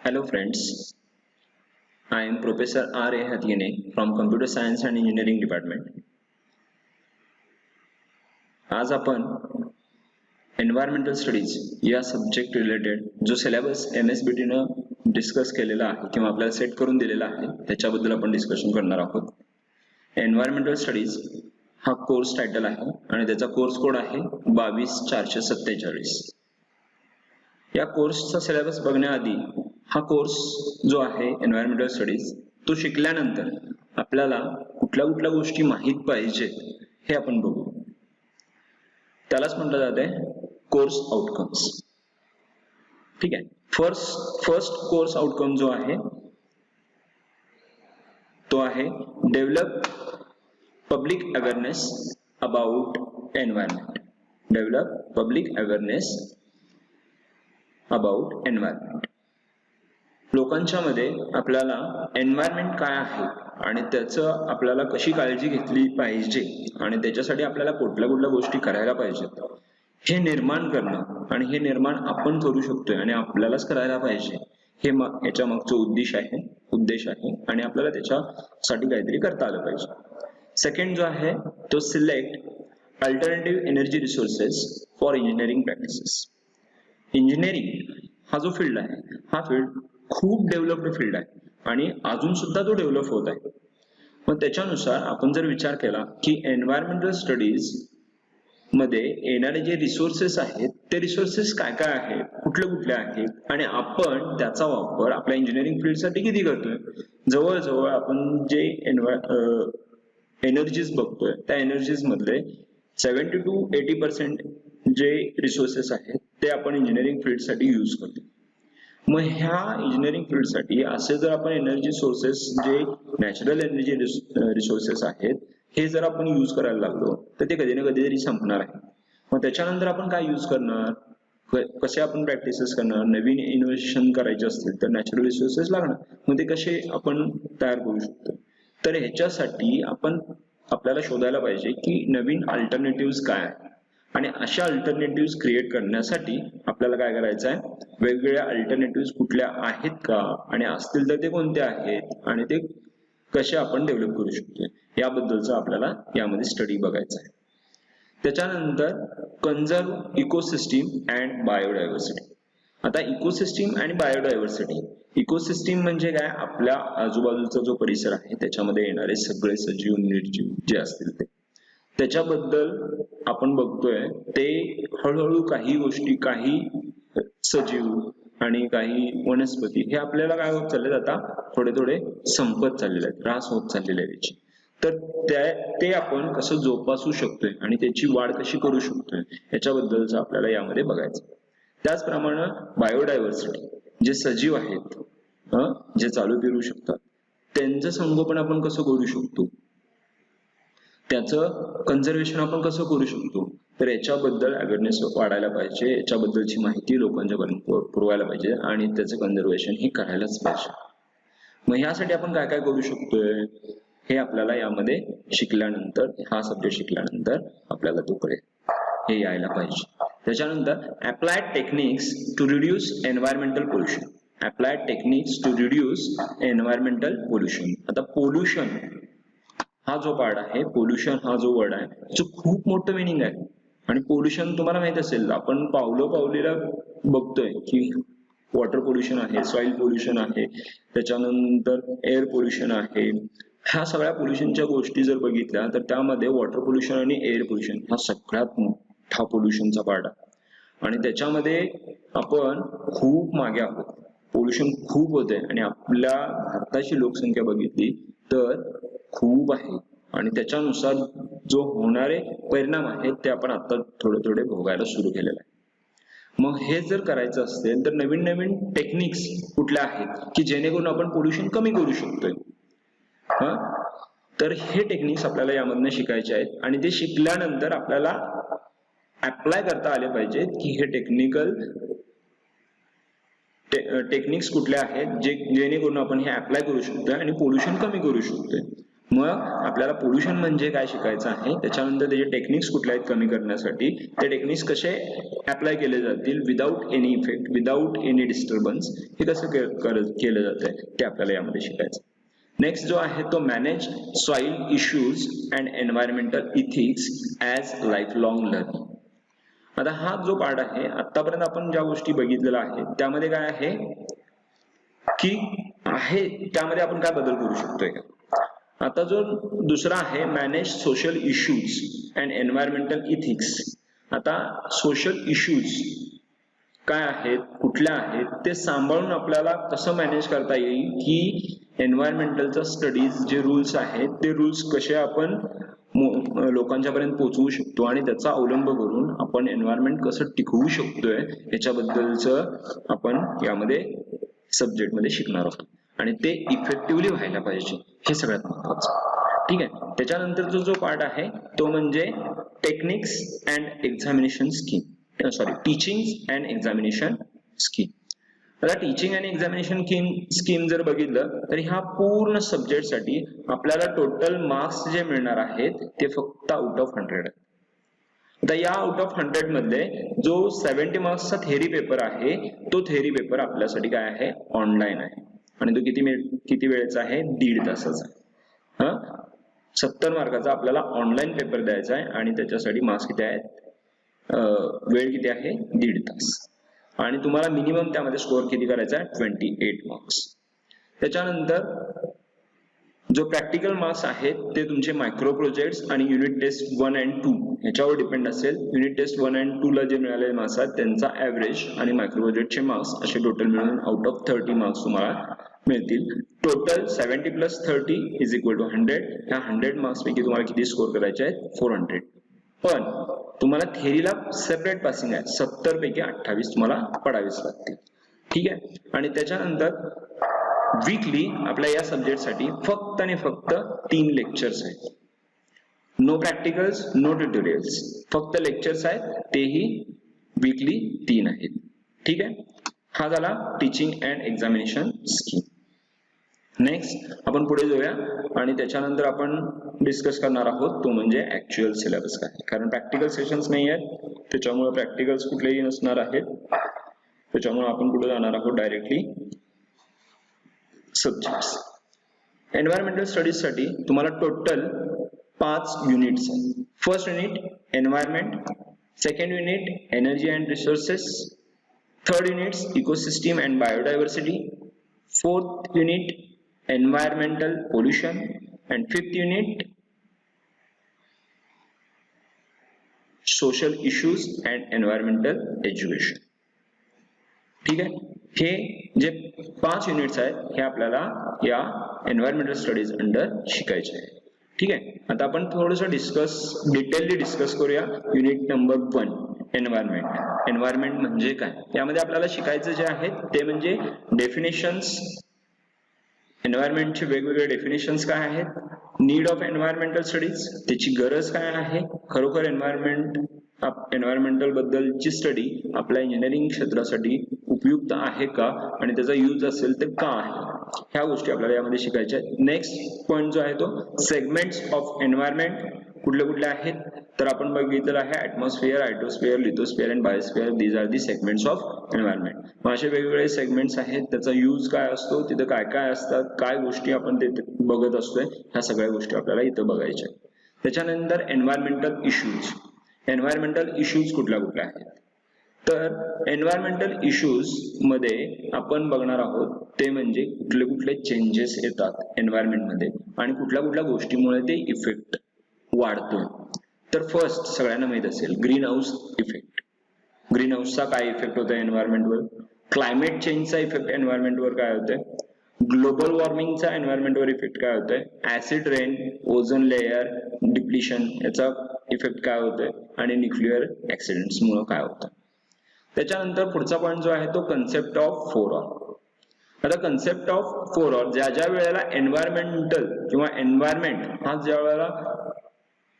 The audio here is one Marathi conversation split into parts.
Hello friends, I am Professor R. A. Hathine from Computer Science and Engineering Department. आज आपण एन्व्हायरमेंटल स्टडीज या सब्जेक्ट रिलेटेड जो सिलेबस MSBT न डिस्कस केलेला आहे किंवा आपल्याला सेट करून दिलेला आहे त्याच्याबद्दल आपण डिस्कशन करणार आहोत. एन्व्हायरमेंटल स्टडीज हा कोर्स टायटल आहे आणि त्याचा कोर्स कोड आहे 22447. या कोर्सचा सिलेबस बघण्याआधी हा कोर्स जो आहे एन्व्हायरमेंटल स्टडीज तो शिकल्यानंतर आपल्याला कुठल्या कुठल्या गोष्टी माहित पाहिजेत हे आपण बघू. त्यालाच म्हटलं जाते कोर्स आउटकम्स. ठीक आहे. फर्स्ट कोर्स आउटकम जो आहे तो आहे develop public awareness about environment. Develop public awareness about environment. लोकांच्या मध्ये आपल्याला एन्व्हायरमेंट काय आहे आणि त्याचं आपल्याला कशी काळजी घेतली पाहिजे आणि त्याच्यासाठी आपल्याला कुठल्या कुठल्या गोष्टी करायला पाहिजेत हे निर्माण करणं, आणि हे निर्माण आपण करू शकतोय आणि आपल्यालाच करायला पाहिजे हे याच्या मागचा उद्देश आहे आणि आपल्याला त्याच्यासाठी काहीतरी करता आलं पाहिजे. सेकंड जो आहे तो select alternative energy resources for engineering practices. Engineering हा जो फील्ड आहे हा फील्ड खूप डेव्हलप्ड फील्ड आहे आणि अजून सुद्धा तो डेव्हलप होत आहे. मग त्याच्यानुसार आपण जर विचार केला की एन्व्हायरमेंटल स्टडीज मध्ये येणारे जे रिसोर्सेस आहेत ते रिसोर्सेस काय काय आहेत, कुठले कुठले आहेत आणि आपण त्याचा वापर आपल्या इंजिनिअरिंग फील्डसाठी किती करतोय. जवळजवळ आपण जे एनर्जीज बघतोय त्या एनर्जीज मधले 70 to 80% जे रिसोर्सेस आहेत ते आपण इंजिनिअरिंग फील्डसाठी यूज करतो. मग ह्या इंजिनिअरिंग फील्डसाठी असे जर आपण एनर्जी सोर्सेस जे नॅचरल एनर्जी रिसोर्सेस आहेत हे जर आपण यूज करायला लागलो तर ते कधी ना कधीतरी संपणार आहे. मग त्याच्यानंतर आपण काय यूज करणार, कसे आपण प्रॅक्टिसेस करणार, नवीन इनोव्हेशन करायचे असतील तर नॅचरल रिसोर्सेस लागणार. मग ते कसे आपण तयार करू शकतो. तर ह्याच्यासाठी आपल्याला शोधायला पाहिजे की नवीन अल्टरनेटिव्ह काय आहे आणि अशा अल्टरनेटिव्ह क्रिएट करण्यासाठी आपल्याला काय करायचं आहे, वेगवेगळ्या अल्टरनेटिव्ह कुठल्या आहेत का आणि असतील तर ते कोणते आहेत आणि ते कसे आपण डेव्हलप करू शकतो याबद्दलचं आपल्याला यामध्ये स्टडी बघायचा आहे. त्याच्यानंतर कन्झर्व इकोसिस्टीम अँड बायोडायव्हर्सिटी. आता इकोसिस्टीम आणि बायोडायव्हर्सिटी. इकोसिस्टीम म्हणजे काय, आपल्या आजूबाजूचा जो परिसर आहे त्याच्यामध्ये येणारे सगळे सजीव निर्जीव जे असतील ते त्याच्याबद्दल आपण बघतोय. ते हळूहळू काही गोष्टी, काही सजीव आणि काही वनस्पती हे आपल्याला काय होत चालले, आता थोडे थोडे संपत चाललेले आहेत, त्रास होत चाललेला आहे त्याची. तर ते आपण कसं जोपासू शकतोय आणि त्याची वाढ कशी करू शकतोय याच्याबद्दलचं आपल्याला यामध्ये बघायचं. त्याचप्रमाणे बायोडायव्हर्सिटी, जे सजीव आहेत जे चालू फिरू शकतात त्यांचं संगोपन आपण कसं करू शकतो, त्याचं कन्झर्वेशन आपण कसं करू शकतो, तर याच्याबद्दल अवेअरनेस वाढायला पाहिजे, याच्याबद्दलची माहिती लोकांच्यापर्यंत पुरवायला पाहिजे आणि त्याचं कन्झर्वेशन हे करायलाच पाहिजे. मग ह्यासाठी आपण काय काय करू शकतोय हे आपल्याला यामध्ये शिकल्यानंतर, हा सब्जेक्ट शिकल्यानंतर आपल्याला तो कळेल, हे यायला पाहिजे. त्याच्यानंतर applied techniques to reduce environmental pollution. Applied techniques to reduce environmental pollution. आता पोल्युशन हा जो पार्ट आहे, पोल्युशन हा जो वर्ड आहे जो खूप मोठं मिनिंग आहे. आणि पोल्युशन तुम्हाला माहित असेल, आपण पावलोपावलीला बघतोय की वॉटर पोल्युशन आहे, सॉइल पोल्युशन आहे, त्याच्यानंतर एअर पोल्युशन आहे. ह्या सगळ्या पोल्युशनच्या गोष्टी जर बघितल्या तर त्यामध्ये वॉटर पोल्युशन आणि एअर पोल्युशन हा सगळ्यात मोठा पोल्युशनचा पार्ट आहे आणि त्याच्यामध्ये आपण खूप मागे आहोत. पोल्युशन खूप होते आणि आपल्या भारताची लोकसंख्या बघितली तर खूप आहे आणि त्याच्यानुसार जो होणारे परिणाम आहेत ते आपण आता थोडे थोडे भोगायला सुरू केलेले आहे. मग हे जर करायचं असेल तर नवीन नवीन टेक्निक्स कुठल्या आहेत की जेणेकरून आपण पोल्युशन कमी करू शकतोय. तर हे टेक्निक्स आपल्याला यामधनं शिकायचे आहेत आणि ते शिकल्यानंतर आपल्याला अप्लाय करता आले पाहिजेत की हे टेक्निक्स कुठले आहेत जेणेकरून आपण हे अप्लाय करू शकतोय आणि पोल्युशन कमी करू शकतोय. मग आपल्याला पोल्युशन म्हणजे काय शिकायचं आहे, त्याच्यानंतर त्याचे टेक्निक्स कुठले आहेत कमी करण्यासाठी, ते टेक्निक्स कसे अप्लाय केले जातील without any effect, without any disturbance, हे कसं केलं जातंय ते आपल्याला यामध्ये शिकायचं. नेक्स्ट जो आहे तो manage soil issues and environmental ethics as life long learning. आता हा जो पार्ट आहे, आतापर्यंत आपण ज्या गोष्टी बघितलेल्या आहेत त्यामध्ये काय आहे की त्यामध्ये आपण काय बदल करू शकतोय का. आता जो दुसरा आहे manage social issues and environmental ethics. आता सोशल इश्यूज काय आहेत, कुठल्या आहेत, ते सांभाळून आपल्याला कसं मॅनेज करता येईल की एन्व्हायरमेंटलचा स्टडीज जे रूल्स आहेत ते रूल्स कसे आपण लोकांच्या पर्यंत पोहोचवू शकतो आणि त्याचा अवलंब करून आपण एन्व्हायरमेंट कसं टिकवू शकतोय याच्याबद्दलचं आपण यामध्ये सब्जेक्ट मध्ये शिकणार आहोत आणि ते इफेक्टिव्हली व्हायला पाहिजे, हे सगळ्यात महत्वाचं. ठीक आहे. त्याच्यानंतर जो पार्ट आहे तो म्हणजे techniques and examination scheme, teaching and examination scheme. आता टीचिंग अँड एक्झामिनेशन स्कीम जर बघितलं तर ह्या पूर्ण सब्जेक्टसाठी आपल्याला टोटल मार्क्स जे मिळणार आहेत ते फक्त आउट ऑफ 100 आहेत. आता या आउट ऑफ 100 मधले जो 70 मार्क्सचा थेअरी पेपर आहे तो थेअरी पेपर आपल्यासाठी काय आहे, ऑनलाईन आहे आणि तो किती वेळेचा आहे, 1.5 तासाचा. 70 मार्काचा आपल्याला ऑनलाईन पेपर द्यायचा आहे आणि त्याच्यासाठी मार्क्स किती आहेत, वेळ किती आहे, 1.5 तास. आणि तुम्हाला मिनिमम त्यामध्ये स्कोअर किती करायचा आहे, 28 मार्क्स. त्याच्यानंतर जो प्रॅक्टिकल मार्क्स आहेत ते तुमचे मायक्रो प्रोजेक्ट्स आणि युनिट टेस्ट 1 and 2 ह्याच्यावर डिपेंड असेल. युनिट टेस्ट 1 and 2 ला जे मिळालेले मार्क्स आहेत त्यांचा ऍव्हरेज आणि मायक्रो प्रोजेक्टचे मार्क्स असे टोटल मिळून आउट ऑफ 30 मार्क्स तुम्हाला मिळतील. टोटल 70 + 30 = 100. ह्या 100 मार्क्स पैकी तुम्हाला किती स्कोअर करायचे आहेत, 400. पण तुम्हाला थेअरीला सेपरेट पासिंग आहे, 70 पैकी 28 तुम्हाला पडावेच लागतील. ठीक आहे. आणि त्याच्यानंतर वीकली आपल्या या सब्जेक्टसाठी फक्त आणि फक्त 3 लेक्चर्स आहेत. नो प्रॅक्टिकल्स, नो ट्युटोरियल्स, फक्त लेक्चर्स आहेत, तेही वीकली 3 आहेत. ठीक आहे. हा झाला teaching and examination scheme. Next आपण पुढे जाऊया आणि त्याच्यानंतर आपण डिस्कस करणार आहोत तो म्हणजे ऍक्च्युअल सिलेबस काय, कारण प्रॅक्टिकल सेशन्स नाही आहेत त्याच्यामुळे प्रॅक्टिकल्स कुठलेही नसणार आहेत. त्याच्यामुळे आपण पुढे जाणार आहोत डायरेक्टली सब्जेक्ट्स. एन्व्हायरमेंटल स्टडीज साठी तुम्हाला टोटल 5 युनिट्स आहेत. First unit environment, second unit energy and resources, third unit ecosystem and biodiversity, fourth unit environmental pollution and fifth unit social issues and environmental education. ठीक आहे. हे जे 5 युनिट्स आहेत हे आपल्याला या एन्व्हायरमेंटल स्टडीज अंडर शिकायचे आहे. ठीक आहे. आता आपण थोडंसं डिटेलली डिस्कस करूया. Unit number 1 environment. एन्व्हायरमेंट म्हणजे काय, यामध्ये आपल्याला शिकायचं जे आहे ते म्हणजे डेफिनेशन्स. एन्व्हायरमेंटचे वेगवेगळे डेफिनेशन्स काय आहेत, नीड ऑफ एन्व्हायरमेंटल स्टडीज, त्याची गरज काय आहे, खरोखर एन्व्हायरमेंटल बद्दलची स्टडी आपल्या इंजिनिअरिंग क्षेत्रासाठी उपयुक्त आहे का आणि त्याचा यूज असेल तर का आहे, ह्या गोष्टी आपल्याला यामध्ये शिकायच्या आहेत. नेक्स्ट पॉइंट जो आहे तो सेगमेंट्स ऑफ एन्व्हायरमेंट कुठले आहेत, तर आपण बघितलेलं आहे atmosphere, hydrosphere, lithosphere and biosphere. These are the segments of environment. मग असे वेगवेगळे सेगमेंट्स आहेत, त्याचा यूज काय असतो, तिथं काय काय असतात, काय गोष्टी आपण ते बघत असतोय, ह्या सगळ्या गोष्टी आपल्याला इथं बघायच्या. त्याच्यानंतर एन्व्हायरमेंटल इश्यूज. एन्व्हायरमेंटल इश्यूज कुठल्या आहेत, तर एन्व्हायरमेंटल इश्यूज मध्ये आपण बघणार आहोत ते म्हणजे कुठले चेंजेस येतात एन्व्हायरमेंट मध्ये आणि कुठल्या गोष्टीमुळे ते इफेक्ट वाढतोय. तर फर्स्ट सगळ्यांना माहित असेल ग्रीन हाऊस इफेक्ट. ग्रीन हाऊसचा काय इफेक्ट होतोय एन्व्हायरमेंटवर, क्लायमेट चेंजचा इफेक्ट एन्व्हायरमेंटवर काय होतोय, ग्लोबल वॉर्मिंगचा एन्व्हायरमेंटवर इफेक्ट काय होतोय, acid rain, ozone layer depletion याचा इफेक्ट काय होतोय आणि न्यूक्लिअर ऍक्सिडेंट्स मुळे काय होतं. त्याच्यानंतर पुढचा पॉईंट जो आहे तो कन्सेप्ट ऑफ 4R. आता कन्सेप्ट ऑफ 4R ज्या वेळेला एन्व्हायरमेंटल किंवा एन्व्हायरमेंट हा ज्या वेळेला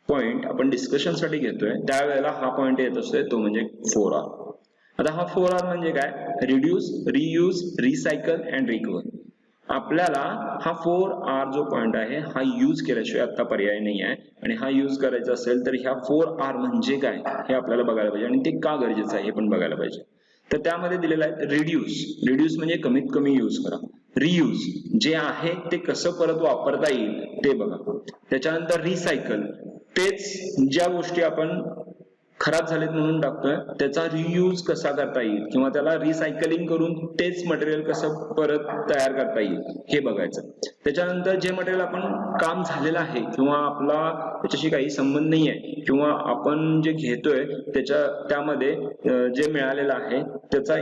पॉइंट आपण डिस्कशन साठी घेतोय त्यावेळेला हा पॉइंट येत असतोय तो म्हणजे 4R. आता हा 4R म्हणजे काय, reduce, reuse, recycle and recover. आपल्याला हा 4R जो पॉइंट आहे हा यूज केल्याशिवाय आता पर्याय नाही आहे, आणि हा यूज करायचा असेल तर ह्या 4R म्हणजे काय हे आपल्याला बघायला पाहिजे, आणि ते का गरजेचं आहे हे पण बघायला पाहिजे. तर त्यामध्ये दिलेलं आहे रिड्यूस म्हणजे कमीत कमी यूज करा. रियूज जे आहे ते कसं परत वापरता येईल ते बघा. त्याच्यानंतर रिसायकल, तेच ज्या गोष्टी आपण खराब झालेत म्हणून टाकतोय त्याचा रियूज कसा करता येईल, किंवा त्याला रिसायकलिंग करून तेच मटेरियल कसं परत तयार करता येईल हे बघायचं. त्याच्यानंतर जे मटेरियल आपण काम झालेलं आहे किंवा आपला त्याच्याशी काही संबंध नाही आहे, किंवा आपण जे घेतोय त्यामध्ये जे मिळालेलं आहे त्याचा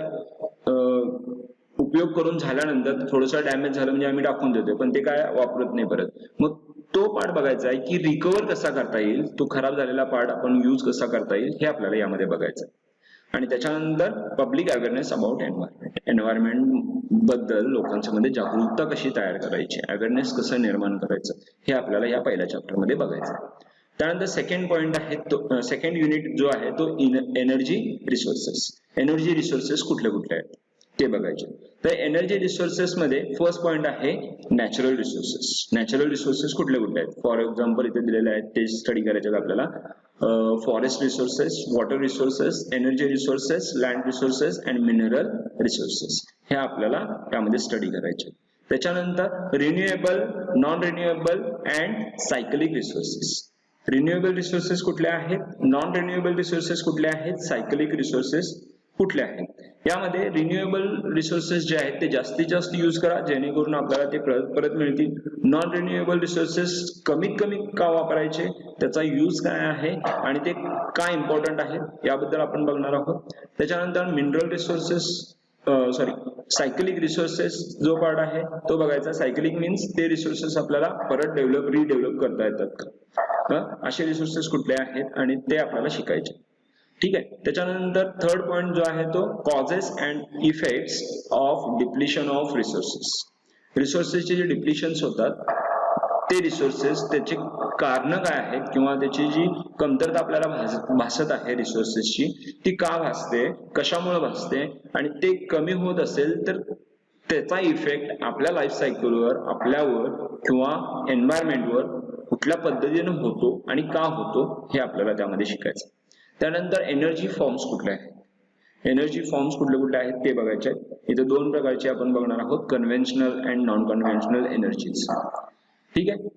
उपयोग करून झाल्यानंतर थोडंसं डॅमेज झालं म्हणजे आम्ही टाकून देतोय, पण ते काय वापरत नाही परत. मग तो पार्ट बघायचा आहे की रिकव्हर कसा करता येईल, तो खराब झालेला पार्ट आपण यूज कसा करता येईल हे आपल्याला यामध्ये बघायचं. आणि त्याच्यानंतर पब्लिक अवेअरनेस अबाउट एन्व्हायरमेंट बद्दल लोकांच्या मध्ये जागरूकता कशी तयार करायची, अवेअरनेस कसं निर्माण करायचं हे आपल्याला या पहिल्या चॅप्टर मध्ये बघायचं. त्यानंतर सेकंड पॉइंट आहे तो, सेकंड युनिट जो आहे तो एनर्जी रिसोर्सेस. एनर्जी रिसोर्सेस कुठले कुठले आहेत ते बघायचे. तर एनर्जी रिसोर्सेस मध्ये फर्स्ट पॉइंट आहे नॅचरल रिसोर्सेस. नॅचरल रिसोर्सेस कुठले कुठले आहेत, फॉर एक्झाम्पल इथे दिलेले आहेत ते स्टडी करायचे आहेत आपल्याला. Forest resources, water resources, energy resources, land resources and mineral resources हे आपल्याला त्यामध्ये स्टडी करायचे. त्याच्यानंतर renewable, non renewable and cyclic resources. Renewable resources कुठले आहेत, नॉन रिन्युएबल रिसोर्सेस कुठले आहेत, सायकलिक रिसोर्सेस कुठले आहेत. यामध्ये रिन्युएबल रिसोर्सेस जे आहेत ते जास्तीत जास्त यूज करा जेणेकरून आपल्याला ते परत मिळतील. नॉन रिन्युएबल रिसोर्सेस कमीत कमी का वापरायचे, त्याचा यूज काय आहे आणि ते का इम्पॉर्टंट आहे याबद्दल आपण बघणार आहोत. त्याच्यानंतर मिनरल रिसोर्सेस, सायकलिक रिसोर्सेस जो पार्ट आहे तो बघायचा. सायकलिक मीन्स ते रिसोर्सेस आपल्याला परत रिडेव्हलप करता येतात का, असे रिसोर्सेस कुठले आहेत आणि ते आपल्याला शिकायचे. ठीक आहे. त्याच्यानंतर थर्ड पॉइंट जो आहे तो causes and effects of depletion of resources. रिसोर्सेसचे जे डिप्लिशन्स होतात ते रिसोर्सेस, त्याची कारण काय आहेत किंवा त्याची जी कमतरता आपल्याला भासत आहे रिसोर्सेसची ती का भासते, कशामुळे भासते, आणि ते कमी होत असेल तर त्याचा इफेक्ट आपल्या लाईफ सायकलवर, आपल्यावर किंवा एन्व्हायरमेंटवर कुठल्या पद्धतीने होतो आणि का होतो हे आपल्याला त्यामध्ये शिकायचं. त्यानंतर एनर्जी फॉर्म्स कुठले आहेत, एनर्जी फॉर्म्स कुठले कुठले आहेत ते बघायचे आहेत. इथे दोन प्रकारचे आपण बघणार आहोत, conventional and non conventional energies. ठीक आहे.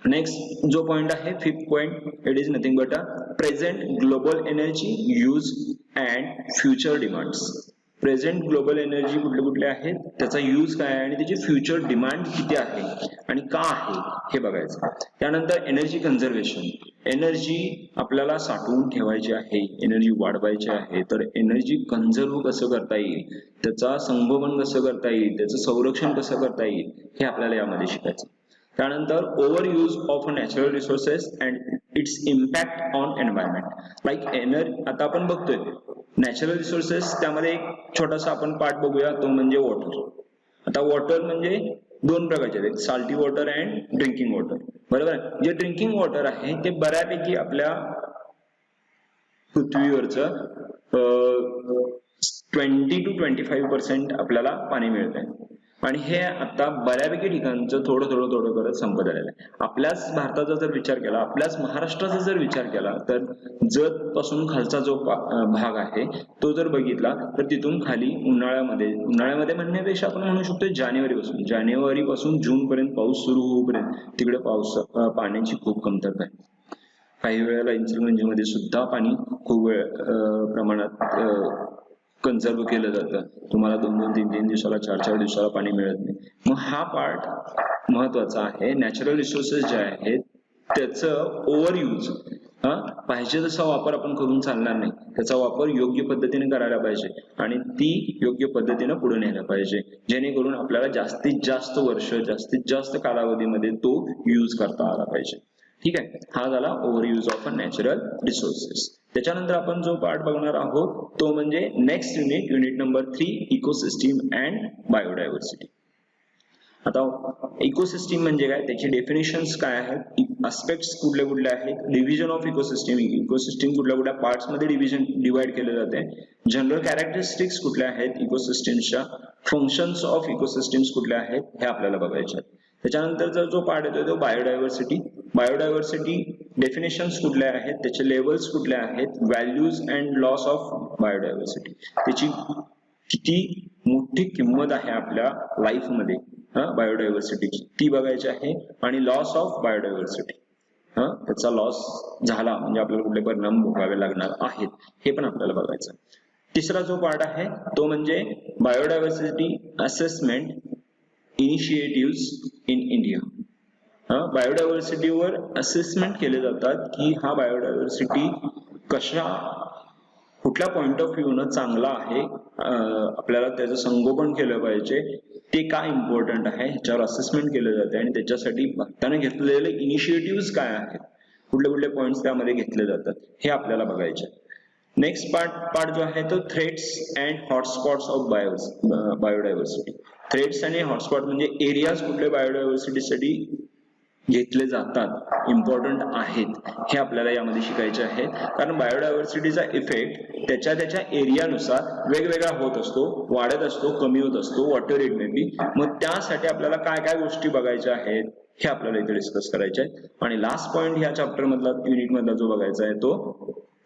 नेक्स्ट जो पॉइंट आहे fifth point, it is nothing but a present global energy use and future demands. Present global energy कुठले कुठले आहेत, त्याचा यूज काय आहे आणि त्याची फ्युचर डिमांड किती आहे आणि का आहे हे बघायचं. त्यानंतर एनर्जी कन्झर्वेशन, एनर्जी आपल्याला साठवून ठेवायची आहे, एनर्जी वाढवायची आहे, तर एनर्जी कन्झर्व कसं करता येईल, त्याचा संगोपन कसं करता येईल, त्याचं संरक्षण कसं करता येईल हे आपल्याला यामध्ये शिकायचं. त्यानंतर over use of natural resources and it's impact on environment. Like आता आपण बघतोय नॅचरल रिसोर्सेस, त्यामध्ये एक छोटासा आपण पार्ट बघूया तो म्हणजे वॉटर. आता वॉटर म्हणजे दोन प्रकारचे आहेत, salty water and drinking water. बरोबर. जे ड्रिंकिंग वॉटर आहे ते बऱ्यापैकी आपल्या पृथ्वीवरचं 20 to 25% आपल्याला पाणी मिळत आहे, आणि हे आता बऱ्यापैकी ठिकाणचं थोडं करत संपत आलेलं आहे. आपल्याच भारताचा जर विचार केला, आपल्याच महाराष्ट्राचा जर विचार केला तर जत पासून खालचा जो भाग आहे तो जर बघितला तर तिथून खाली उन्हाळ्यामध्ये म्हणण्यापेक्षा आपण म्हणू शकतो जानेवारी पासून जून पर्यंत पाऊस सुरू होऊपर्यंत तिकडे पाण्याची खूप कमतरता आहे. काही वेळेला इचलकरंजीमध्ये सुद्धा पाणी खूप प्रमाणात कन्झर्व केलं जातं. तुम्हाला 2-2, 3-3 दिवसाला, 4-4 दिवसाला पाणी मिळत नाही. मग हा पार्ट महत्वाचा आहे. नॅचरल रिसोर्सेस जे आहेत त्याचं ओव्हर यूज, पाहिजे तसा वापर आपण करून चालणार नाही, त्याचा वापर योग्य पद्धतीने करायला पाहिजे आणि ती योग्य पद्धतीने पुढे न्यायला पाहिजे जेणेकरून आपल्याला जास्तीत जास्त वर्ष, जास्तीत जास्त कालावधीमध्ये तो यूज करता आला पाहिजे. ठीक आहे. हा झाला over use of a natural resources. त्याच्यानंतर आपण जो पार्ट बघणार आहोत तो म्हणजे next unit number 3, ecosystem and biodiversity. आता इकोसिस्टीम म्हणजे काय, त्याची डेफिनेशन्स काय आहेत, अस्पेक्ट्स कुठले कुठले आहेत, डिव्हिजन ऑफ इकोसिस्टीम, इकोसिस्टीम कुठल्या कुठल्या पार्ट्स मध्ये डिवाइड केले जाते, जनरल कॅरेक्टरिस्टिक्स कुठल्या आहेत इकोसिस्टीम्सच्या, फंक्शन्स ऑफ इकोसिस्टीम्स कुठल्या आहेत हे आपल्याला बघायचे आहेत. त्याच्यानंतरचा जो पार्ट येतो तो बायोडायव्हर्सिटी. बायोडायव्हर्सिटी डेफिनेशन्स कुठल्या आहेत, त्याचे लेवल्स कुठले आहेत, values and loss of biodiversity, त्याची किती मोठी किंमत आहे आपल्या लाईफ मध्ये बायोडायव्हर्सिटीची ती बघायची आहे, आणि लॉस ऑफ बायोडायव्हर्सिटी, त्याचा लॉस झाला म्हणजे आपल्याला कुठले परिणाम भोगावे लागणार आहेत हे पण आपल्याला बघायचं. तिसरा जो पार्ट आहे तो म्हणजे biodiversity assessment initiative in India. बायोडायव्हर्सिटीवर असेसमेंट केले जातात की हा बायोडायव्हर्सिटी कुठल्या पॉइंट ऑफ व्ह्यू न चांगला आहे, आपल्याला त्याचं संगोपन केलं पाहिजे, ते काय इम्पॉर्टंट आहे ह्याच्यावर असेसमेंट केलं जाते, आणि त्याच्यासाठी भारताने घेतलेले इनिशिएटिव्ह काय आहेत, कुठले कुठले पॉइंट्स त्यामध्ये घेतले जातात हे आपल्याला बघायचे. नेक्स्ट पार्ट जो आहे तो threats and hotspots of biodiversity. Threats आणि हॉटस्पॉट म्हणजे एरियाज कुठले बायोडायव्हर्सिटीसाठी घेतले जातात, इम्पॉर्टंट आहेत हे आपल्याला यामध्ये शिकायचे आहे. कारण बायोडायव्हर्सिटीचा इफेक्ट त्याच्या एरियानुसार वेगवेगळा होत असतो, वाढत असतो, कमी होत असतो, व्हॉटर इट मे बी. मग त्यासाठी आपल्याला काय काय गोष्टी बघायच्या आहेत हे आपल्याला इथे डिस्कस करायचे आहे. आणि लास्ट पॉइंट ह्या चॅप्टर मधला युनिट मधला जो बघायचा आहे तो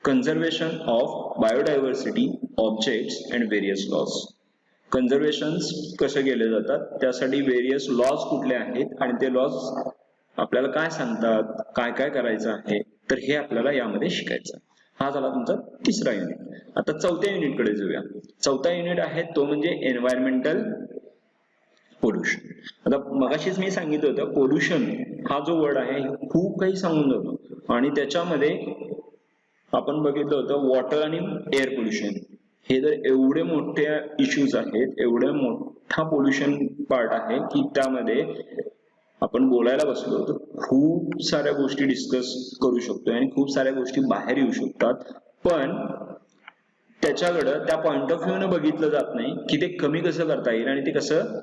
conservation of biodiversity objects and various laws. Conservations कसे केले जातात, त्यासाठी व्हेरियस लॉज कुठले आहेत आणि ते लॉज आपल्याला काय सांगतात, काय काय करायचं आहे, तर हे आपल्याला यामध्ये शिकायचं. हा झाला तुमचा तिसरा युनिट. आता चौथ्या युनिट कडे जाऊया. चौथा युनिट आहे तो म्हणजे एन्व्हायरमेंटल पोल्युशन. आता मगाशीच मी सांगितलं होतं पोल्युशन हा जो वर्ड आहे खूप काही सांगून जातो, आणि त्याच्यामध्ये आपण बघितलं होतं वॉटर आणि एअर पोल्युशन हे जर एवढे मोठे इश्यूज आहेत, एवढा मोठा पोल्युशन पार्ट आहे की त्यामध्ये आपण बोलायला बसलो तर खूप साऱ्या गोष्टी डिस्कस करू शकतो आणि खूप साऱ्या गोष्टी बाहेर येऊ शकतात, पण त्याच्याकडं त्या पॉइंट ऑफ व्ह्यू न बघितलं जात नाही की ते कमी कसं करता येईल आणि ते कसं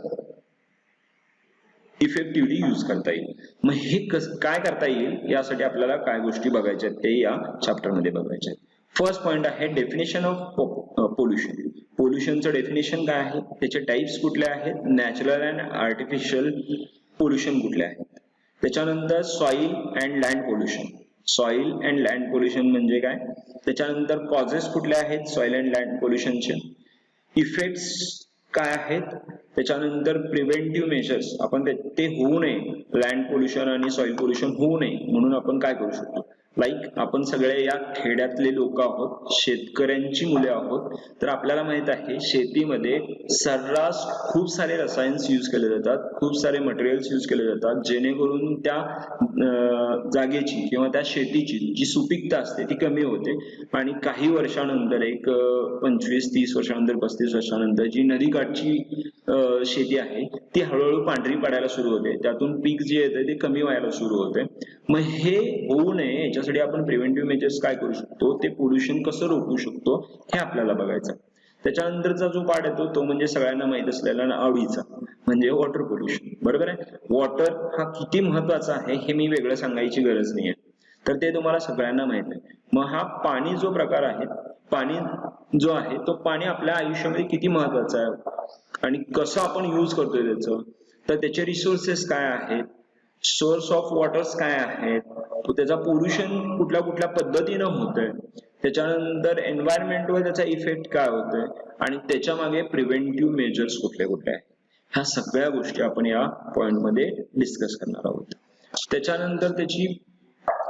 इफेक्टिव्हली यूज करता येईल. मग हे काय करता येईल यासाठी आपल्याला काय गोष्टी बघायच्या आहेत ते या चॅप्टर मध्ये बघायचे आहेत. फर्स्ट पॉइंट आहे डेफिनेशन ऑफ पोल्युशन. पोल्युशनचं डेफिनेशन काय आहे, त्याचे टाइप्स कुठले आहेत, नॅचरल अँड आर्टिफिशियल पोल्युशन कुठले आहेत. त्याच्यानंतर soil and land pollution. Soil and land pollution म्हणजे काय, त्याच्यानंतर कॉजेस कुठले आहेत सॉइल अँड लँड पोल्युशनचे, इफेक्ट्स काय आहेत, त्याच्यानंतर प्रिव्हेंटिव्ह मेजर्स, आपण ते होऊ नये, लँड पोल्युशन आणि सॉइल पोल्युशन होऊ नये म्हणून आपण काय करू शकतो. लाईक आपण सगळे या खेड्यातले लोक आहोत, शेतकऱ्यांची मुले आहोत, तर आपल्याला माहित आहे शेतीमध्ये सर्रास खूप सारे रसायन्स यूज केले जातात, खूप सारे मटेरियल्स यूज केले जातात, जेणेकरून त्या जागेची किंवा त्या शेतीची जी सुपीकता असते ती कमी होते, आणि काही वर्षानंतर एक 25-30 वर्षानंतर 35 वर्षानंतर जी नदीकाठची शेती आहे ती हळूहळू पांढरी पडायला सुरू होते, त्यातून पीक जे येते ते कमी व्हायला सुरू होते. मग हे होऊ नये याच्यासाठी आपण प्रिव्हेंटिव्ह मेजर्स काय करू शकतो, ते पोल्युशन कसं रोखू शकतो हे आपल्याला बघायचं. त्याच्यानंतरचा जो पार्ट येतो तो म्हणजे सगळ्यांना माहित असलेला आवडीचा म्हणजे वॉटर पोल्युशन. बरोबर आहे, वॉटर हा किती महत्वाचा आहे हे मी वेगळं सांगायची गरज नाहीये, तर ते तुम्हाला सगळ्यांना माहित आहे. मग हा पाणी जो प्रकार आहे, पाणी जो आहे तो पाणी आपल्या आयुष्यामध्ये किती महत्वाचा आहे आणि कसं आपण यूज करतोय त्याचं, तर त्याचे रिसोर्सेस काय आहेत, सोर्स ऑफ वॉटर्स काय आहेत, त्याचा पोल्युशन कुठल्या कुठल्या पद्धतीनं होतोय, त्याच्यानंतर एन्व्हायरमेंटवर त्याचा इफेक्ट काय होतोय, आणि त्याच्या मागे प्रिव्हेंटिव्ह मेजर्स कुठले कुठले आहेत, ह्या सगळ्या गोष्टी आपण या पॉइंट मध्ये डिस्कस करणार आहोत. त्याच्यानंतर त्याची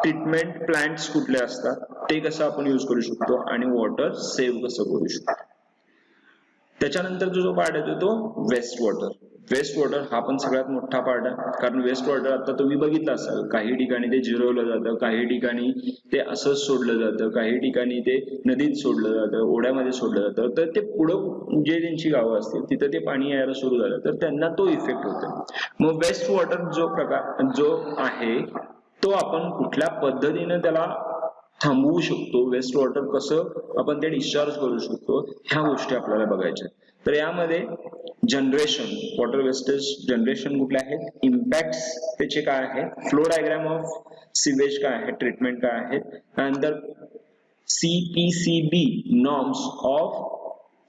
ट्रीटमेंट प्लांट्स कुठले असतात, ते कसं आपण यूज करू शकतो, आणि वॉटर सेव्ह कसं करू शकतो. त्याच्यानंतर जो पार्ट येतो तो वेस्ट वॉटर. वेस्ट वॉटर हा पण सगळ्यात मोठा पार्ट आहे, कारण वेस्ट वॉटर आता तुम्ही बघितलं असाल काही ठिकाणी ते जिरवलं जातं, काही ठिकाणी ते असंच सोडलं जातं, काही ठिकाणी ते नदीत सोडलं जातं, ओढ्यामध्ये सोडलं जातं, तर ते पुढं जे त्यांची गावं असतील तिथं ते पाणी यायला सुरू झालं तर त्यांना तो इफेक्ट होतो. मग वेस्ट वॉटर जो प्रकार जो आहे तो आपण कुठल्या पद्धतीने त्याला थांबवू शकतो, वेस्ट वॉटर कसं आपण ते डिस्चार्ज करू शकतो, ह्या गोष्टी आपल्याला बघायच्या. तर यामध्ये जनरेशन, वॉटर वेस्टेज जनरेशन कुठले आहेत, इम्पॅक्ट त्याचे काय आहेत, फ्लो डायग्राम ऑफ सिवेज काय आहे, ट्रीटमेंट काय आहे, त्यानंतर CPCB norms of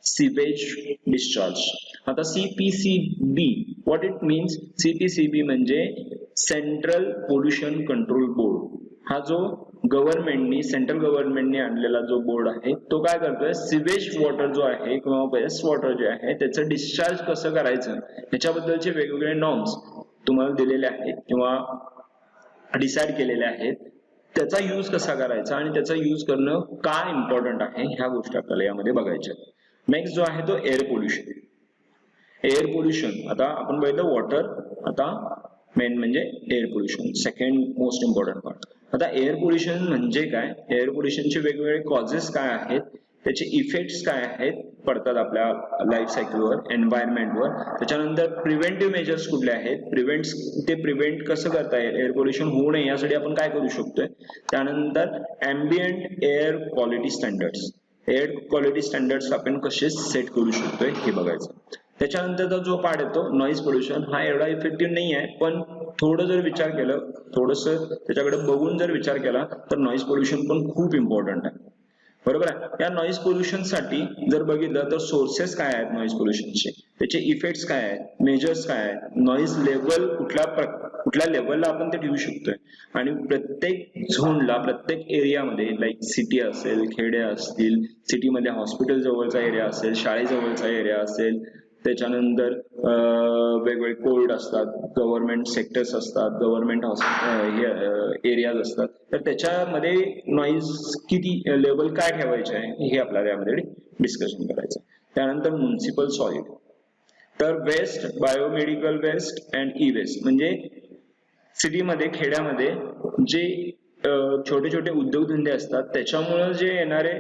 sewage discharge. आता CPCB what it means, CPCB म्हणजे सेंट्रल पोल्युशन कंट्रोल बोर्ड. हा जो गव्हर्नमेंटनी, सेंट्रल गव्हर्नमेंटने आणलेला जो बोर्ड आहे तो काय करतोय, सिवेज वॉटर जो आहे किंवा वेस्ट वॉटर जे आहे त्याचं डिस्चार्ज कसं करायचं ह्याच्याबद्दलचे वेगवेगळे नॉर्म्स तुम्हाला दिलेले आहेत किंवा डिसाइड केलेले आहेत. त्याचा यूज कसा करायचा आणि त्याचा यूज करणं का इम्पॉर्टंट आहे ह्या गोष्टी आपल्याला यामध्ये बघायच्या. नेक्स्ट जो आहे तो एअर पोल्युशन. एअर पोल्युशन आता आपण बघितलं वॉटर, आता मेन म्हणजे air pollution second most important part. आता एअर पोल्युशन म्हणजे काय, एअर पोल्युशनचे वेगवेगळे कॉजेस काय आहेत, त्याचे इफेक्ट्स काय आहेत पडतात आपल्या लाईफ सायकलवर, एन्व्हायरमेंटवर. त्याच्यानंतर प्रिव्हेंटिव्ह मेजर्स कुठले आहेत, ते प्रिव्हेंट कसं करता येईल, एअर पोल्युशन होऊ नये यासाठी आपण काय करू शकतोय. त्यानंतर ambient air quality standards, air quality standards आपण कसे सेट करू शकतोय हे बघायचं. त्याच्यानंतरचा जो पार्ट येतो नॉईज पोल्युशन, हा एवढा इफेक्टिव्ह नाही आहे पण थोडं जर विचार केलं, थोडंसं त्याच्याकडे बघून जर विचार केला तर नॉईज पोल्युशन पण खूप इम्पॉर्टंट आहे, बरोबर आहे. या नॉईज पोल्युशन साठी जर बघितलं तर सोर्सेस काय आहेत नॉईज पोल्युशनचे, त्याचे इफेक्ट्स काय आहेत, मेजर्स काय आहेत, नॉईज लेवल कुठल्या लेवलला आपण ते ठेवू शकतोय, आणि प्रत्येक झोनला, प्रत्येक एरियामध्ये, लाईक सिटी असेल, खेडे असतील, सिटीमध्ये हॉस्पिटल जवळचा एरिया असेल, शाळेजवळचा एरिया असेल, त्याच्यानंतर वेगवेगळे कोर्ट असतात, गव्हर्नमेंट सेक्टर्स असतात, गव्हर्नमेंट एरियाज असतात, तर त्याच्यामध्ये नॉईज किती लेवल काय ठेवायचे आहे हे आपल्याला यामध्ये डिस्कशन करायचं. त्यानंतर म्युनिसिपल सॉइल, तर waste, biomedical waste and e waste, म्हणजे सिटीमध्ये, खेड्यामध्ये जे छोटे छोटे उद्योगधंदे असतात त्याच्यामुळे जे येणारे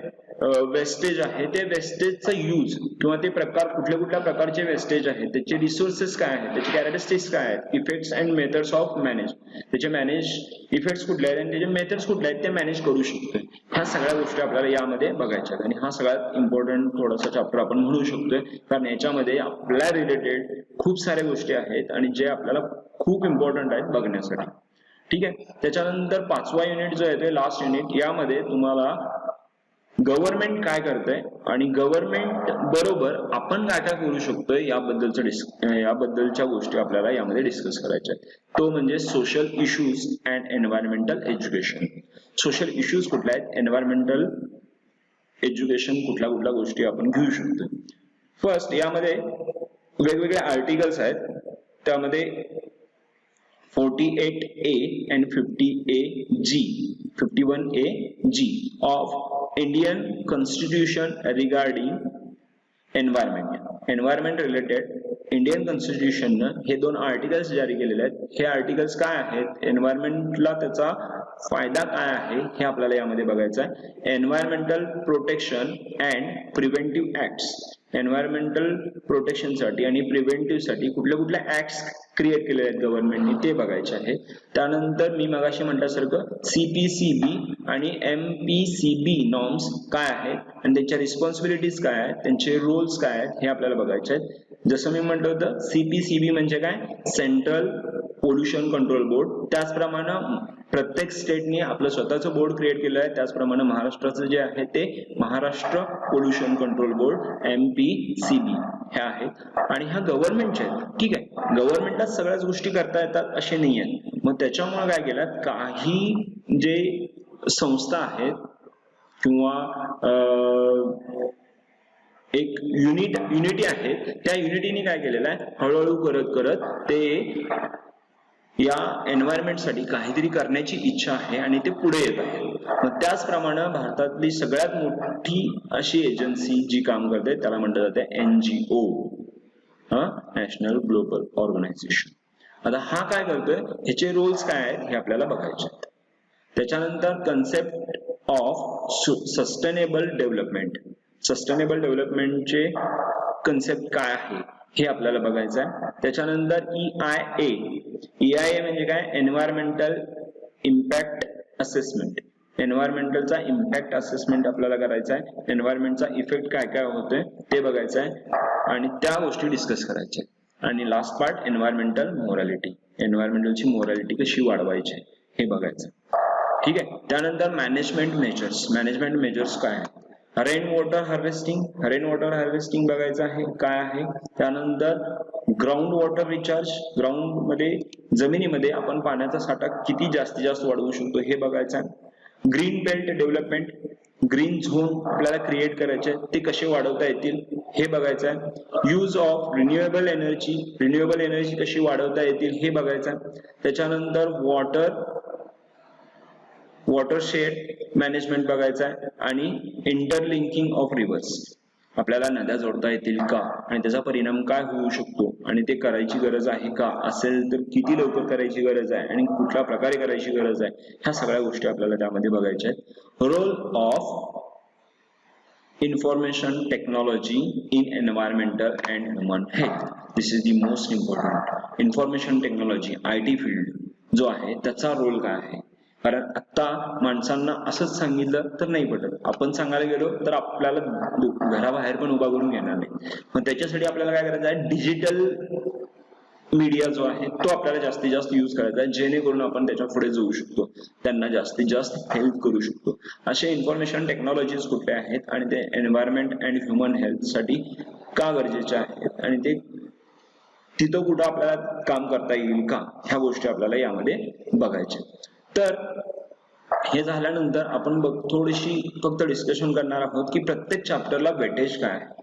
वेस्टेज आहे, ते वेस्टेजचा यूज किंवा ते प्रकार, कुठल्या प्रकारचे वेस्टेज आहेत, त्याचे रिसोर्सेस काय आहेत, त्याचे कॅरेक्टरिस्टिक्स काय आहेत, effects and methods of manage, त्याचे मॅनेज इफेक्ट्स कुठले आहेत आणि त्याचे मेथड्स कुठले आहेत ते मॅनेज करू शकतोय. ह्या सगळ्या गोष्टी आपल्याला यामध्ये बघायच्या आणि हा सगळ्यात इम्पॉर्टंट थोडासा चॅप्टर आपण म्हणू शकतोय, कारण याच्यामध्ये आपल्या रिलेटेड खूप साऱ्या गोष्टी आहेत आणि जे आपल्याला खूप इम्पॉर्टंट आहेत बघण्यासाठी. ठीक आहे. त्याच्यानंतर 5वा युनिट जो आहे ते लास्ट युनिट, यामध्ये तुम्हाला गव्हर्नमेंट काय करतंय आणि गव्हर्नमेंट बरोबर आपण काय काय करू शकतोय याबद्दलच्या गोष्टी आपल्याला यामध्ये डिस्कस करायच्या आहेत. तो म्हणजे social issues and environmental education. Social issues कुठल्या आहेत, एन्व्हायरमेंटल एज्युकेशन कुठल्या गोष्टी आपण घेऊ शकतो. फर्स्ट, यामध्ये वेगवेगळे आर्टिकल्स आहेत, त्यामध्ये 48A and 51AG of Indian Constitution regarding environment related Indian constitution हे 2 आर्टिकल्स जारी केलेले आहेत. हे आर्टिकल्स काय आहेत, एन्व्हायरमेंटला त्याचा फायदा काय आहे हे आपल्याला यामध्ये बघायचं आहे. Environmental protection and preventive acts, environmental protection साठी आणि प्रिव्हेंटिव्ह साठी कुठल्या ऍक्ट्स क्रिएट केले आहेत गव्हर्नमेंटने ते बघायचे आहे. त्यानंतर मी मगाशी म्हटल्यासारखं CPCB आणि MPCB नॉर्म्स काय आहेत आणि त्यांच्या रिस्पॉन्सिबिलिटीज काय आहेत, त्यांचे रोल्स काय आहेत हे आपल्याला बघायचे आहेत. जसं मी म्हटलं होतं, CPCB म्हणजे काय, सेंट्रल पोल्युशन कंट्रोल बोर्ड. त्याचप्रमाणे प्रत्येक स्टेटने आपलं स्वतःचं बोर्ड क्रिएट केलं आहे. त्याचप्रमाणे महाराष्ट्राचं जे आहे ते Maharashtra pollution control board MPCB हे आहेत. आणि ह्या गव्हर्नमेंटचे आहेत. ठीक आहे, गव्हर्नमेंटला सगळ्याच गोष्टी करता येतात असे नाही आहेत. मग त्याच्यामुळे काय केलं, काही जे संस्था आहेत किंवा एक युनिटी आहे, त्या युनिटीने काय केलेलं आहे, हळूहळू करत ते या एन्व्हायरमेंट साठी काहीतरी करण्याची इच्छा आहे आणि ते पुढे येत आहे. मग त्याचप्रमाणे भारतातली सगळ्यात मोठी अशी एजन्सी जी काम करते त्याला म्हटलं जाते NGO, नॅशनल ग्लोबल ऑर्गनायझेशन. आता हा काय करतोय, ह्याचे रोल्स काय आहेत हे आपल्याला बघायचे. त्याच्यानंतर concept of sustainable development, sustainable डेव्हलपमेंटचे कन्सेप्ट काय आहे हे आपल्याला बघायचं आहे. त्याच्यानंतर EIA म्हणजे काय, एन्व्हायरमेंटल इम्पॅक्ट असेसमेंट, एन्व्हायरमेंटलचा इम्पॅक्ट असेसमेंट आपल्याला करायचा आहे. एन्व्हायरमेंटचा इफेक्ट काय काय होतोय ते बघायचं आहे. आणि त्या गोष्टी डिस्कस करायच्या. आणि लास्ट पार्ट एन्व्हायरमेंटल मोरॅलिटी, एन्व्हायरमेंटलची मोरॅलिटी कशी वाढवायची हे बघायचं. ठीक आहे. त्यानंतर मॅनेजमेंट मेजर्स काय आहे, रेन वॉटर हार्वेस्टिंग बघायचं आहे काय आहे. त्यानंतर ग्राउंड वॉटर रिचार्ज, ग्राउंड मध्ये जमिनीमध्ये आपण पाण्याचा साठा किती जास्तीत जास्त वाढवू शकतो हे बघायचं आहे. Green belt development, green zone आपल्याला क्रिएट करायचे, ते कसे वाढवता येतील हे बघायचं आहे. यूज ऑफ रिन्युएबल एनर्जी कशी वाढवता येतील हे बघायचं आहे. त्याच्यानंतर वॉटरशेड मॅनेजमेंट बघायचा आहे. आणि इंटरलिंकिंग ऑफ रिव्हर्स, आपल्याला नद्या जोडता येतील का आणि त्याचा परिणाम काय होऊ शकतो आणि ते करायची गरज आहे का, असेल तर किती लवकर करायची गरज आहे आणि कुठल्या प्रकारे करायची गरज आहे, ह्या सगळ्या गोष्टी आपल्याला त्यामध्ये बघायच्या आहेत. Role of information technology in environmental and human health, this is the most important. information technology IT field जो आहे त्याचा रोल काय आहे, कारण आता माणसांना असंच सांगितलं तर नाही पटत, आपण सांगायला गेलो तर आपल्याला घराबाहेर पण उभा करून घेणार नाही. मग त्याच्यासाठी आपल्याला काय करायचं आहे, डिजिटल मीडिया जो आहे तो आपल्याला जास्तीत जास्त यूज करायचा आहे, जेणेकरून आपण त्याच्या पुढे जाऊ शकतो, त्यांना जास्तीत जास्त हेल्प करू शकतो. असे इन्फॉर्मेशन टेक्नॉलॉजीज कुठले आहेत आणि ते एन्व्हायरमेंट अँड ह्युमन हेल्थ साठी का गरजेचे आहेत आणि ते तिथं कुठं आपल्याला काम करता येईल का, ह्या गोष्टी आपल्याला यामध्ये बघायच्या. तर हे झाल्यानंतर आपण थोडीशी फक्त डिस्कशन करणार आहोत की प्रत्येक चॅप्टरला वेटेज काय आहे.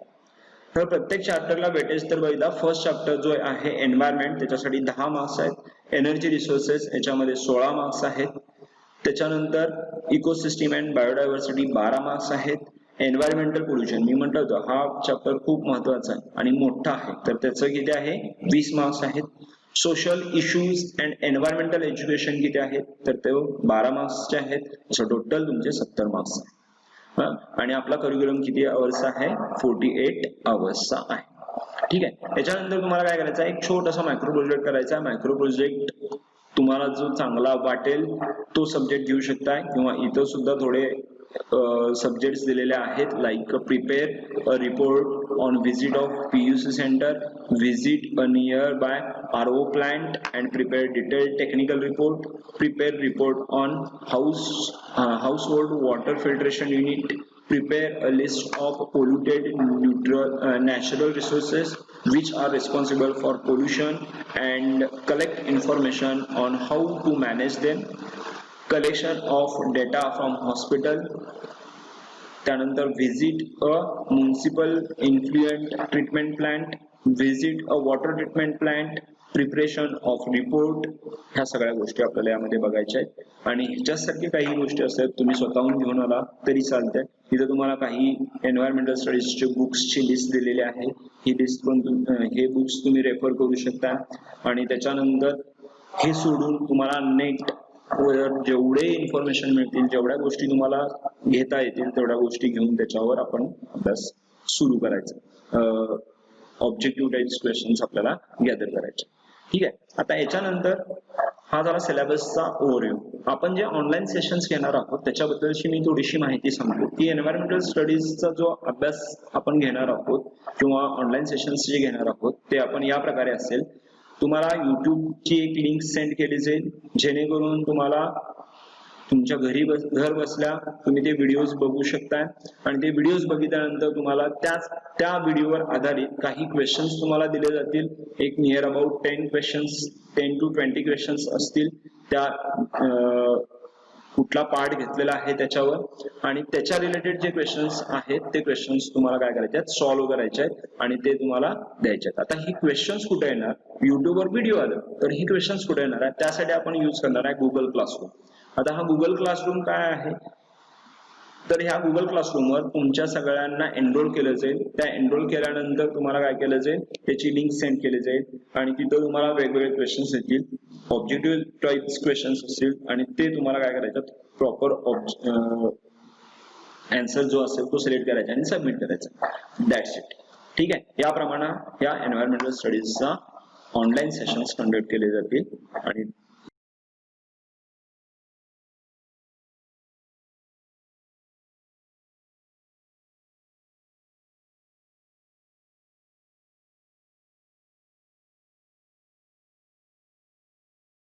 तर प्रत्येक चॅप्टरला वेटेज तर बघा, फर्स्ट चॅप्टर जो आहे एन्व्हायरमेंट, त्याच्यासाठी 10 मार्क्स आहेत. एनर्जी रिसोर्सेस याच्यामध्ये 16 मार्क्स आहेत. त्याच्यानंतर इकोसिस्टीम अँड बायोडायव्हर्सिटी 12 मार्क्स आहेत. एन्व्हायरमेंटल पोल्युशन मी म्हटलं होतं हा चॅप्टर खूप महत्वाचा आहे आणि मोठा आहे, तर त्याचं किती आहे 20 मार्क्स आहेत. Social issues and environmental education किती आहेत, तर ते 12 मार्क्सचे आहेत. असं टोटल तुमचे 70 मार्क्स आहे. आणि आपला करिक्युलम किती आवर्सचा आहे, 48 आवर्सचा आहे. ठीक आहे. त्याच्यानंतर तुम्हाला काय करायचं आहे, एक छोटासा मायक्रो प्रोजेक्ट करायचा आहे. मायक्रो प्रोजेक्ट तुम्हाला जो चांगला वाटेल तो सब्जेक्ट घेऊ शकताय, किंवा इथं सुद्धा थोडे सब्जेक्ट्स दिलेले आहेत, like prepare a report on visit of PUC centre, visit a near by RO plant and prepare detailed technical report, prepare report on household water filtration unit, prepare a list of polluted natural resources which are responsible for pollution and collect information on how to manage them, collection of data from hospital. त्यानंतर visit a municipal effluent treatment plant, visit a water treatment plant, preparation of report, ह्या सगळ्या गोष्टी आपल्याला यामध्ये बघायच्या आहेत. आणि ह्याच्यासारखी काही गोष्टी असतात तुम्ही स्वतःहून घेऊन आला तरी चालतंय. इथं तुम्हाला काही एन्व्हायरमेंटल स्टडीजचे बुक्सची लिस्ट दिलेली आहे, ही लिस्ट पण हे बुक्स तुम्ही रेफर करू शकता. आणि त्याच्यानंतर हे सोडून तुम्हाला नेट वर जेवढे इन्फॉर्मेशन मिळतील, जेवढ्या गोष्टी तुम्हाला घेता येतील तेवढ्या गोष्टी घेऊन त्याच्यावर आपण अभ्यास सुरू करायचा. ऑब्जेक्टिव्ह टाइप्स क्वेश्चन्स आपल्याला गॅदर करायचे. ठीक आहे. आता याच्यानंतर हा झाला सिलेबसचा ओव्हरव्ह्यू. आपण जे ऑनलाईन सेशन्स घेणार आहोत त्याच्याबद्दलची मी थोडीशी माहिती सांगतो की एन्व्हायरमेंटल स्टडीजचा जो अभ्यास आपण घेणार आहोत किंवा ऑनलाईन सेशन्स जे घेणार आहोत ते आपण या प्रकारे असेल, तुम्हाला युट्यूबची एक लिंक सेंड केली जाईल, जेणेकरून तुम्हाला तुमच्या घर बसल्या तुम्ही ते व्हिडिओज बघू शकताय. आणि ते व्हिडिओज बघितल्यानंतर तुम्हाला त्या व्हिडिओवर आधारित काही क्वेश्चन्स तुम्हाला दिले जातील. एक नियर अबाउट 10 to 20 क्वेश्चन्स असतील, त्या कुठला पार्ट घेतलेला आहे त्याच्यावर, आणि त्याच्या रिलेटेड जे क्वेश्चन्स आहेत ते क्वेश्चन्स तुम्हाला काय करायचे आहेत, सॉल्व्ह करायचे आहेत आणि ते तुम्हाला द्यायचे आहेत. आता ही क्वेश्चन्स कुठे येणार, युट्यूबवर व्हिडिओ आलं तर ही क्वेश्चन्स कुठे येणार आहे, त्यासाठी आपण यूज करणार आहे गुगल क्लासरूम. आता हा गुगल क्लासरूम काय आहे, तर ह्या गुगल क्लासरूमवर तुमच्या सगळ्यांना एनरोल केलं जाईल. त्या एनरोल केल्यानंतर तुम्हाला काय केलं जाईल, त्याची लिंक सेंड केली जाईल आणि तिथं तुम्हाला वेगवेगळे क्वेश्चन्स येतील, ऑब्जेक्टिव्ह टाइप्स क्वेश्चन्स असतील आणि ते तुम्हाला काय करायचं, प्रॉपर आन्सर जो असेल तो सिलेक्ट करायचा आणि सबमिट करायचा. That's it. ठीक आहे. याप्रमाणे या एन्व्हायरमेंटल स्टडीजचा ऑनलाईन सेशन्स कंडक्ट केले जातील आणि